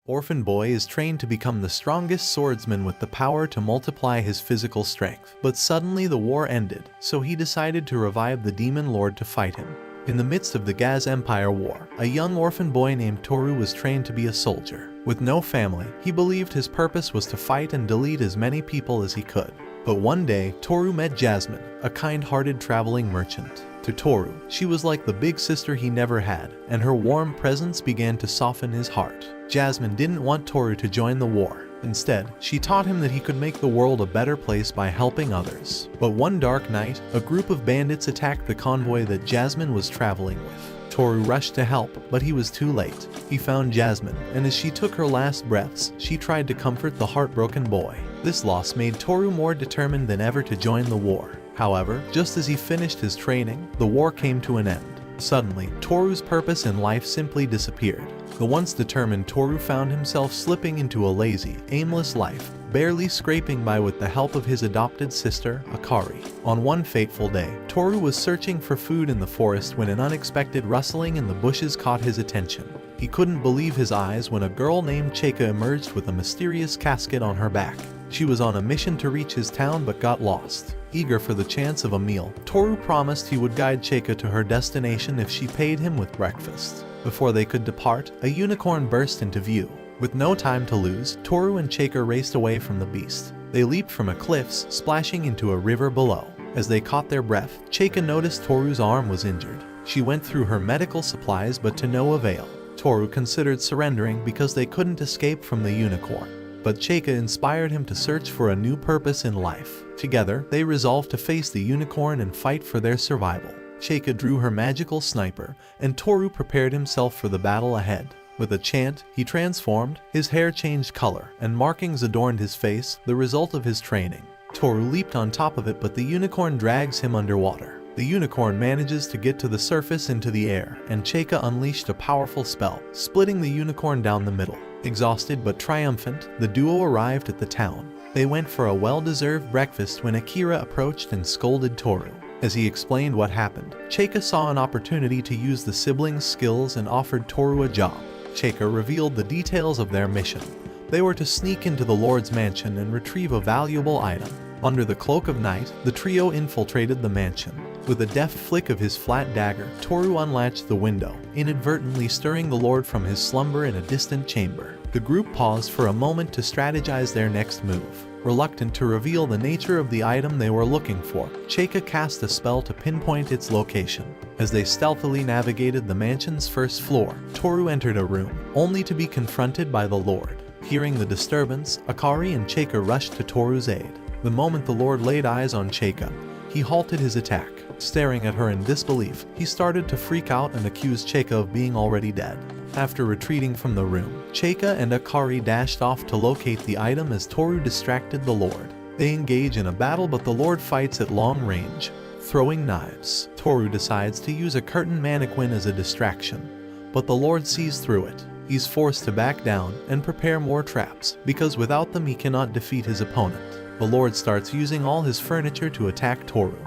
Orphan Boy is trained to become the strongest swordsman with the power to multiply his physical strength. But suddenly the war ended, so he decided to revive the Demon Lord to fight him. In the midst of the Gaz Empire War, a young orphan boy named Toru was trained to be a soldier. With no family, he believed his purpose was to fight and delete as many people as he could. But one day, Toru met Jasmine, a kind-hearted traveling merchant. To Toru, she was like the big sister he never had, and her warm presence began to soften his heart. Jasmine didn't want Toru to join the war. Instead, she taught him that he could make the world a better place by helping others. But one dark night, a group of bandits attacked the convoy that Jasmine was traveling with. Toru rushed to help, but he was too late. He found Jasmine, and as she took her last breaths, she tried to comfort the heartbroken boy. This loss made Toru more determined than ever to join the war. However, just as he finished his training, the war came to an end. Suddenly, Toru's purpose in life simply disappeared. The once determined Toru found himself slipping into a lazy, aimless life, barely scraping by with the help of his adopted sister, Akari. On one fateful day, Toru was searching for food in the forest when an unexpected rustling in the bushes caught his attention. He couldn't believe his eyes when a girl named Chika emerged with a mysterious casket on her back. She was on a mission to reach his town but got lost. Eager for the chance of a meal, Toru promised he would guide Chika to her destination if she paid him with breakfast. Before they could depart, a unicorn burst into view. With no time to lose, Toru and Chika raced away from the beast. They leaped from a cliffs, splashing into a river below. As they caught their breath, Chika noticed Toru's arm was injured. She went through her medical supplies but to no avail. Toru considered surrendering because they couldn't escape from the unicorn. But Chika inspired him to search for a new purpose in life. Together, they resolved to face the unicorn and fight for their survival. Chika drew her magical sniper, and Toru prepared himself for the battle ahead. With a chant, he transformed, his hair changed color, and markings adorned his face, the result of his training. Toru leaped on top of it, but the unicorn drags him underwater. The unicorn manages to get to the surface into the air, and Chika unleashed a powerful spell, splitting the unicorn down the middle. Exhausted but triumphant, the duo arrived at the town. They went for a well-deserved breakfast when Akira approached and scolded Toru. As he explained what happened, Chika saw an opportunity to use the siblings' skills and offered Toru a job. Chika revealed the details of their mission. They were to sneak into the Lord's mansion and retrieve a valuable item. Under the cloak of night, the trio infiltrated the mansion. With a deft flick of his flat dagger, Toru unlatched the window, inadvertently stirring the Lord from his slumber in a distant chamber. The group paused for a moment to strategize their next move. Reluctant to reveal the nature of the item they were looking for, Chika cast a spell to pinpoint its location. As they stealthily navigated the mansion's first floor, Toru entered a room, only to be confronted by the Lord. Hearing the disturbance, Akari and Chika rushed to Toru's aid. The moment the Lord laid eyes on Chika, he halted his attack. Staring at her in disbelief, he started to freak out and accused Chika of being already dead. After retreating from the room, Chika and Akari dashed off to locate the item as Toru distracted the Lord. They engage in a battle, but the Lord fights at long range, throwing knives. Toru decides to use a curtain mannequin as a distraction, but the Lord sees through it. He's forced to back down and prepare more traps, because without them he cannot defeat his opponent. The Lord starts using all his furniture to attack Toru,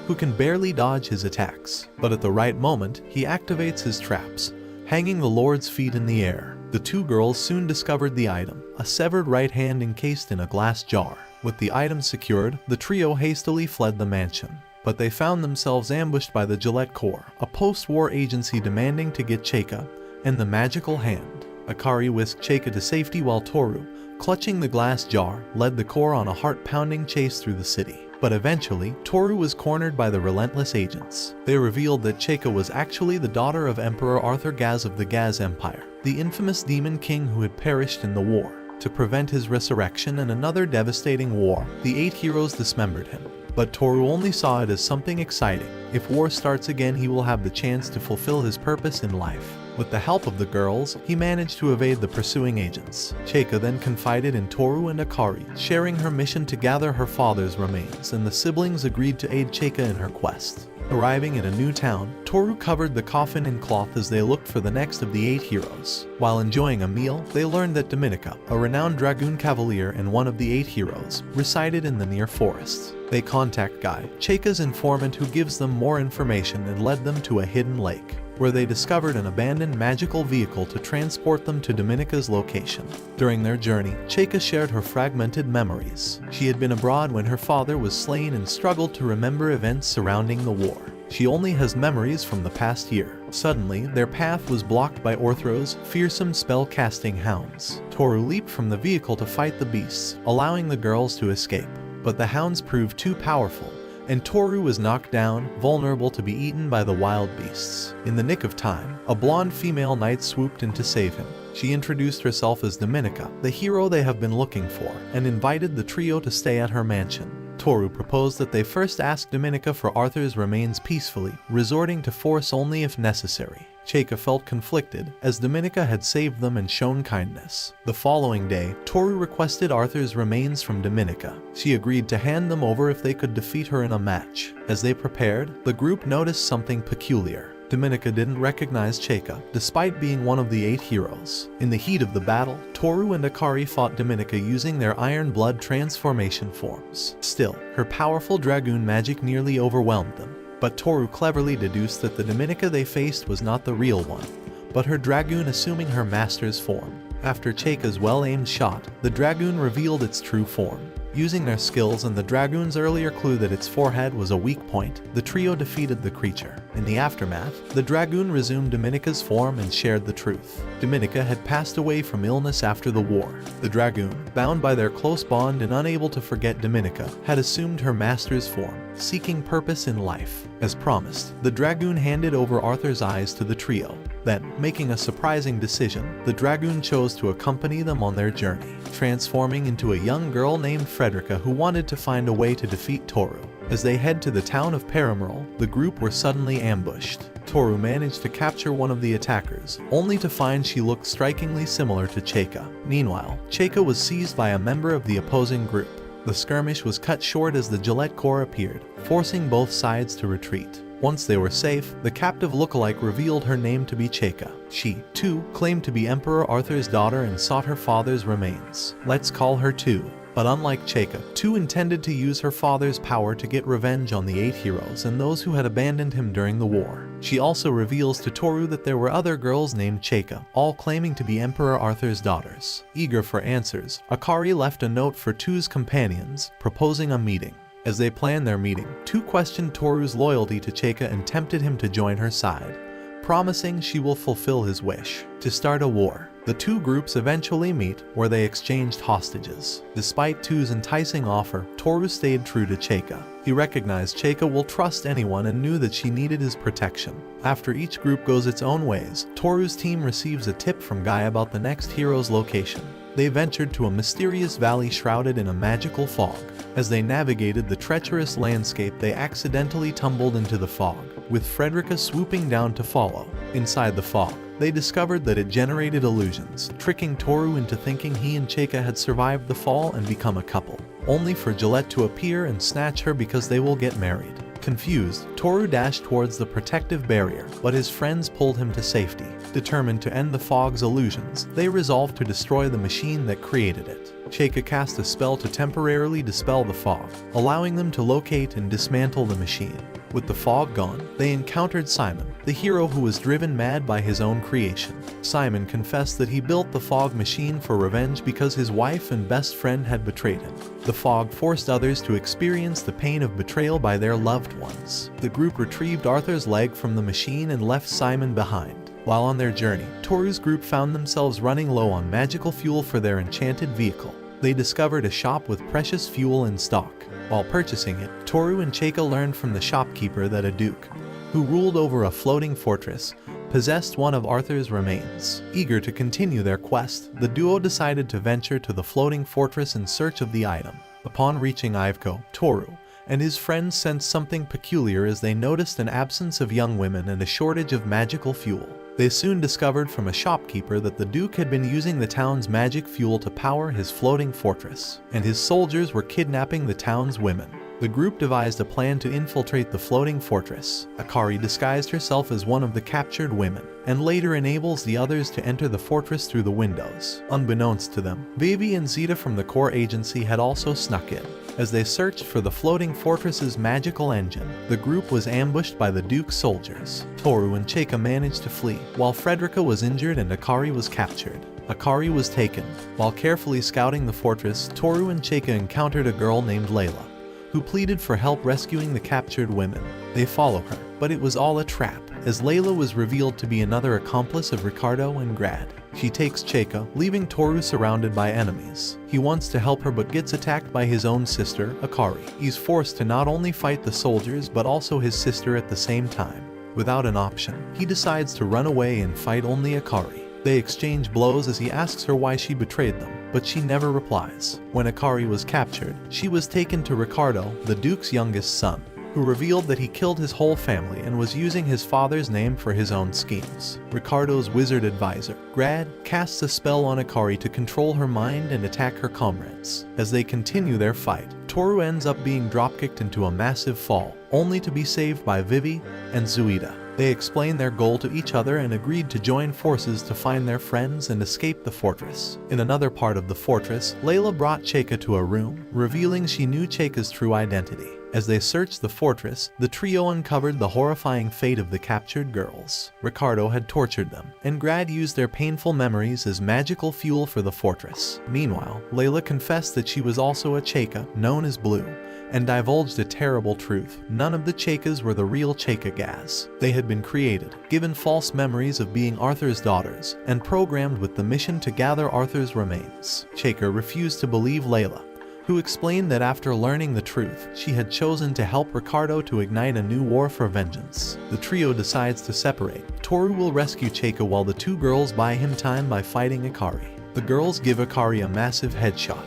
who can barely dodge his attacks. But at the right moment, he activates his traps, hanging the Lord's feet in the air. The two girls soon discovered the item, a severed right hand encased in a glass jar. With the item secured, the trio hastily fled the mansion. But they found themselves ambushed by the Gillette Corps, a post-war agency demanding to get Chika and the magical hand. Akari whisked Chika to safety while Toru, clutching the glass jar, led the Corps on a heart-pounding chase through the city. But eventually, Toru was cornered by the relentless agents. They revealed that Chika was actually the daughter of Emperor Arthur Gaz of the Gaz Empire, the infamous demon king who had perished in the war. To prevent his resurrection and another devastating war, the 8 heroes dismembered him. But Toru only saw it as something exciting. If war starts again, he will have the chance to fulfill his purpose in life. With the help of the girls, he managed to evade the pursuing agents. Chika then confided in Toru and Akari, sharing her mission to gather her father's remains, and the siblings agreed to aid Chika in her quest. Arriving at a new town, Toru covered the coffin in cloth as they looked for the next of the 8 heroes. While enjoying a meal, they learned that Dominica, a renowned dragoon cavalier and one of the 8 heroes, resided in the near forest. They contact Guy, Chika's informant, who gives them more information and led them to a hidden lake. where they discovered an abandoned magical vehicle to transport them to Dominica's location. During their journey, Chayka shared her fragmented memories. She had been abroad when her father was slain and struggled to remember events surrounding the war. She only has memories from the past year. Suddenly, their path was blocked by Orthros, fearsome spell-casting hounds. Toru leaped from the vehicle to fight the beasts, allowing the girls to escape. But the hounds proved too powerful, and Toru was knocked down, vulnerable to be eaten by the wild beasts. In the nick of time, a blonde female knight swooped in to save him. She introduced herself as Dominica, the hero they have been looking for, and invited the trio to stay at her mansion. Toru proposed that they first ask Dominica for Arthur's remains peacefully, resorting to force only if necessary. Chayka felt conflicted, as Dominica had saved them and shown kindness. The following day, Toru requested Arthur's remains from Dominica. She agreed to hand them over if they could defeat her in a match. As they prepared, the group noticed something peculiar. Dominica didn't recognize Chayka, despite being one of the 8 heroes. In the heat of the battle, Toru and Akari fought Dominica using their Iron Blood transformation forms. Still, her powerful dragoon magic nearly overwhelmed them. But Toru cleverly deduced that the Dominica they faced was not the real one, but her dragoon assuming her master's form. After Chayka's well-aimed shot, the dragoon revealed its true form. Using their skills and the dragoon's earlier clue that its forehead was a weak point, the trio defeated the creature. In the aftermath, the dragoon resumed Dominica's form and shared the truth. Dominica had passed away from illness after the war. The dragoon, bound by their close bond and unable to forget Dominica, had assumed her master's form, seeking purpose in life. As promised, the dragoon handed over Arthur's eyes to the trio. Then, making a surprising decision, the dragoon chose to accompany them on their journey, transforming into a young girl named Frederica who wanted to find a way to defeat Toru. As they head to the town of Parameral, the group were suddenly ambushed. Toru managed to capture one of the attackers, only to find she looked strikingly similar to Chayka. Meanwhile, Chayka was seized by a member of the opposing group. The skirmish was cut short as the Gillette Corps appeared, forcing both sides to retreat. Once they were safe, the captive lookalike revealed her name to be Chayka. She, too, claimed to be Emperor Arthur's daughter and sought her father's remains. Let's call her Tu. But unlike Chayka, Tu intended to use her father's power to get revenge on the 8 heroes and those who had abandoned him during the war. She also reveals to Toru that there were other girls named Chayka, all claiming to be Emperor Arthur's daughters. Eager for answers, Akari left a note for Tu's companions, proposing a meeting. As they planned their meeting, Tu questioned Toru's loyalty to Chayka and tempted him to join her side, promising she will fulfill his wish to start a war. The 2 groups eventually meet, where they exchanged hostages. Despite Tu's enticing offer, Toru stayed true to Chayka. He recognized Chayka will trust anyone and knew that she needed his protection. After each group goes its own ways, Toru's team receives a tip from Guy about the next hero's location. They ventured to a mysterious valley shrouded in a magical fog. As they navigated the treacherous landscape, they accidentally tumbled into the fog, with Frederica swooping down to follow. Inside the fog, they discovered that it generated illusions, tricking Toru into thinking he and Chayka had survived the fall and become a couple, only for Gillette to appear and snatch her because they will get married. Confused, Toru dashed towards the protective barrier, but his friends pulled him to safety. Determined to end the fog's illusions, they resolved to destroy the machine that created it. Chayka cast a spell to temporarily dispel the fog, allowing them to locate and dismantle the machine. With the fog gone, they encountered Simon, the hero who was driven mad by his own creation. Simon confessed that he built the fog machine for revenge because his wife and best friend had betrayed him. The fog forced others to experience the pain of betrayal by their loved ones. The group retrieved Arthur's leg from the machine and left Simon behind. While on their journey, Toru's group found themselves running low on magical fuel for their enchanted vehicle. They discovered a shop with precious fuel in stock. While purchasing it, Toru and Chayka learned from the shopkeeper that a duke, who ruled over a floating fortress, possessed one of Arthur's remains. Eager to continue their quest, the duo decided to venture to the floating fortress in search of the item. Upon reaching Iveco, Toru and his friends sensed something peculiar as they noticed an absence of young women and a shortage of magical fuel. They soon discovered from a shopkeeper that the Duke had been using the town's magic fuel to power his floating fortress, and his soldiers were kidnapping the town's women. The group devised a plan to infiltrate the floating fortress. Akari disguised herself as one of the captured women, and later enables the others to enter the fortress through the windows. Unbeknownst to them, Vivi and Zeta from the core agency had also snuck in. As they searched for the floating fortress's magical engine, the group was ambushed by the Duke's soldiers. Toru and Chika managed to flee, while Frederica was injured and Akari was captured. Akari was taken. While carefully scouting the fortress, Toru and Chika encountered a girl named Layla, who pleaded for help rescuing the captured women. They follow her, but it was all a trap, as Layla was revealed to be another accomplice of Ricardo and Grad. She takes Chika, leaving Toru surrounded by enemies. He wants to help her but gets attacked by his own sister, Akari. He's forced to not only fight the soldiers but also his sister at the same time. Without an option, he decides to run away and fight only Akari. They exchange blows as he asks her why she betrayed them, but she never replies. When Akari was captured, she was taken to Ricardo, the Duke's youngest son, who revealed that he killed his whole family and was using his father's name for his own schemes. Ricardo's wizard advisor, Grad, casts a spell on Akari to control her mind and attack her comrades. As they continue their fight, Toru ends up being dropkicked into a massive fall, only to be saved by Vivi and Zuida. They explained their goal to each other and agreed to join forces to find their friends and escape the fortress. In another part of the fortress, Layla brought Chika to a room, revealing she knew Chika's true identity. As they searched the fortress, the trio uncovered the horrifying fate of the captured girls. Ricardo had tortured them, and Grad used their painful memories as magical fuel for the fortress. Meanwhile, Layla confessed that she was also a Chika, known as Blue, and divulged a terrible truth. None of the Chakas were the real Chaka Gaz. They had been created, given false memories of being Arthur's daughters, and programmed with the mission to gather Arthur's remains. Chaka refused to believe Layla, who explained that after learning the truth, she had chosen to help Ricardo to ignite a new war for vengeance. The trio decides to separate. Toru will rescue Chika while the two girls buy him time by fighting Akari. The girls give Akari a massive headshot,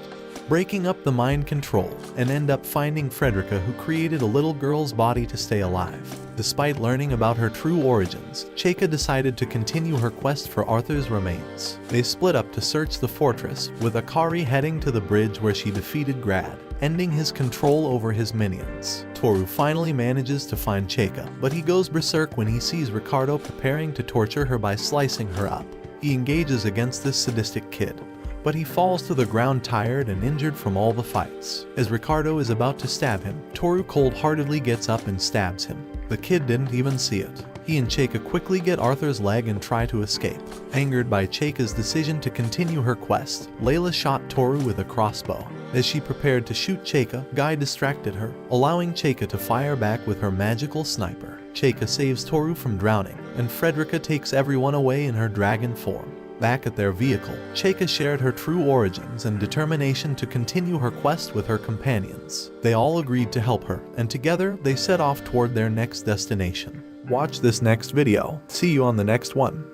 breaking up the mind control, and end up finding Frederica, who created a little girl's body to stay alive. Despite learning about her true origins, Chika decided to continue her quest for Arthur's remains. They split up to search the fortress, with Akari heading to the bridge where she defeated Grad, ending his control over his minions. Toru finally manages to find Chika, but he goes berserk when he sees Ricardo preparing to torture her by slicing her up. He engages against this sadistic kid, but he falls to the ground tired and injured from all the fights. As Ricardo is about to stab him, Toru cold-heartedly gets up and stabs him. The kid didn't even see it. He and Chika quickly get Arthur's leg and try to escape. Angered by Chika's decision to continue her quest, Layla shot Toru with a crossbow. As she prepared to shoot Chika, Guy distracted her, allowing Chika to fire back with her magical sniper. Chika saves Toru from drowning, and Frederica takes everyone away in her dragon form. Back at their vehicle, Chika shared her true origins and determination to continue her quest with her companions. They all agreed to help her, and together they set off toward their next destination. Watch this next video. See you on the next one.